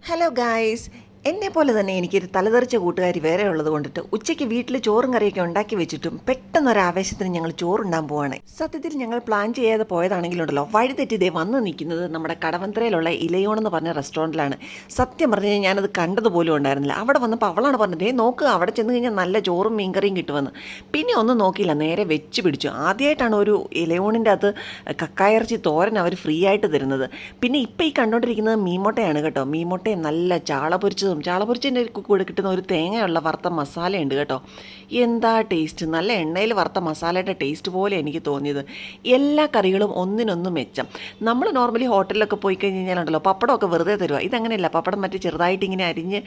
Hello guys, എന്നെപ്പോലെ തന്നെ എനിക്കൊരു തലതെറിച്ച കൂട്ടുകാരി വേറെ ഉള്ളത് കൊണ്ടിട്ട് ഉച്ചയ്ക്ക് വീട്ടിൽ ചോറും കറിയൊക്കെ ഉണ്ടാക്കി വെച്ചിട്ടും പെട്ടെന്നൊരു ആവേശത്തിന് ഞങ്ങൾ ചോറുണ്ടാൻ പോവാണ്. സത്യത്തിൽ ഞങ്ങൾ പ്ലാൻ ചെയ്യാതെ പോയതാണെങ്കിലുണ്ടല്ലോ, വഴിതെറ്റി ഇതേ വന്ന് നിൽക്കുന്നത് നമ്മുടെ കടവന്ത്രയിലുള്ള ഇലയോണെന്ന് പറഞ്ഞ റെസ്റ്റോറൻറ്റിലാണ്. സത്യം പറഞ്ഞു കഴിഞ്ഞാൽ ഞാനത് കണ്ടതുപോലും ഉണ്ടായിരുന്നില്ല. അവിടെ വന്നപ്പോൾ അവളാണ് പറഞ്ഞത്, നോക്കുക അവിടെ ചെന്ന് കഴിഞ്ഞാൽ നല്ല ചോറും മീൻകറിയും കിട്ടുമെന്ന്. പിന്നെ ഒന്നും നോക്കിയില്ല, നേരെ വെച്ച് പിടിച്ചു. ആദ്യമായിട്ടാണ് ഒരു ഇലയോണിൻ്റെ അകത്ത് കക്കായിറച്ചി തോരൻ അവർ ഫ്രീ ആയിട്ട് തരുന്നത്. പിന്നെ ഇപ്പോൾ ഈ കണ്ടുകൊണ്ടിരിക്കുന്നത് മീൻമുട്ടയാണ് കേട്ടോ. മീൻമുട്ടയും നല്ല ചാള പൊരിച്ചതും ചാളപൊരിച്ചതിൻ്റെ കൂടെ കിട്ടുന്ന ഒരു തേങ്ങയുള്ള വറുത്ത മസാലയുണ്ട് കേട്ടോ. എന്താ ടേസ്റ്റ്! നല്ല എണ്ണയിൽ വറുത്ത മസാലയുടെ ടേസ്റ്റ് പോലെ എനിക്ക് തോന്നിയത്. എല്ലാ കറികളും ഒന്നിനൊന്ന് മെച്ചം. നമ്മൾ നോർമലി ഹോട്ടലിലൊക്കെ പോയി കഴിഞ്ഞ് കഴിഞ്ഞാലുണ്ടല്ലോ, പപ്പടമൊക്കെ വെറുതെ തരുക. ഇതങ്ങനെയല്ല, പപ്പടം മറ്റേ ചെറുതായിട്ട് ഇങ്ങനെ അരിഞ്ഞ്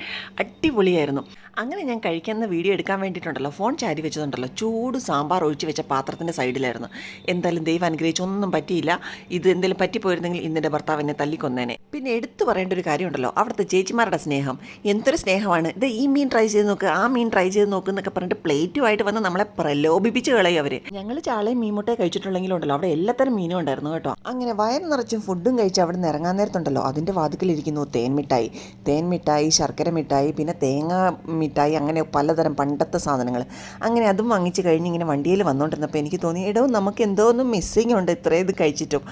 അടിപൊളിയായിരുന്നു. അങ്ങനെ ഞാൻ കഴിക്കുന്ന വീഡിയോ എടുക്കാൻ വേണ്ടിയിട്ടുണ്ടല്ലോ, ഫോൺ ചാരി വെച്ചതുണ്ടല്ലോ, ചൂട് സാമ്പാർ ഒഴിച്ച് വെച്ച പാത്രത്തിൻ്റെ സൈഡിലായിരുന്നു. എന്തായാലും ദൈവം അനുഗ്രഹിച്ച് ഒന്നും പറ്റിയില്ല. ഇത് എന്തെങ്കിലും പറ്റിപ്പോയിരുന്നെങ്കിൽ ഇന്നെൻ്റെ ഭർത്താവ് എന്നെ തല്ലിക്കൊന്നേനെ. പിന്നെ എടുത്തു പറയേണ്ട ഒരു കാര്യമുണ്ടല്ലോ, അവിടുത്തെ ചേച്ചിമാരുടെ സ്നേഹം എന്തൊരു സ്നേഹമാണ്. ഇത് ഈ മീൻ ട്രൈ ചെയ്ത് നോക്ക്, ആ മീൻ ട്രൈ ചെയ്ത് നോക്ക് എന്നൊക്കെ പറഞ്ഞിട്ട് പ്ലേറ്റുമായിട്ട് വന്ന് നമ്മളെ പ്രലോഭിപ്പിച്ച് കളയും അവർ. ഞങ്ങൾ ചാളയും മീൻമുട്ടയും കഴിച്ചിട്ടുണ്ടെങ്കിലുണ്ടല്ലോ, അവിടെ എല്ലാത്തരം മീനും ഉണ്ടായിരുന്നു കേട്ടോ. അങ്ങനെ വയറ് നിറച്ചും ഫുഡും കഴിച്ച് അവിടെ നിന്ന് ഇറങ്ങാൻ നേരത്തുണ്ടല്ലോ, അതിൻ്റെ വാതിക്കലിരിക്കുന്നു തേൻ മിഠായി, ശർക്കര മിഠായി, പിന്നെ തേങ്ങ മിഠായി, അങ്ങനെ പലതരം പണ്ടത്തെ സാധനങ്ങൾ. അങ്ങനെ അതും വാങ്ങിച്ച് കഴിഞ്ഞ് ഇങ്ങനെ വണ്ടിയിൽ വന്നുകൊണ്ടിരുന്നപ്പോൾ എനിക്ക് തോന്നി, ഇടവും നമുക്ക് എന്തോ ഒന്നും മിസ്സിങ് ഉണ്ട് ഇത്രയും ഇത് കഴിച്ചിട്ടും.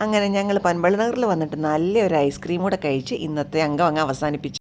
അങ്ങനെ ഞങ്ങൾ പൻപള്ളി നഗറിൽ വന്നിട്ട് നല്ലൊരു ഐസ്ക്രീം കൂടെ കഴിച്ച് ഇന്നത്തെ അംഗം അങ്ങ് അവസാനിപ്പിച്ചു.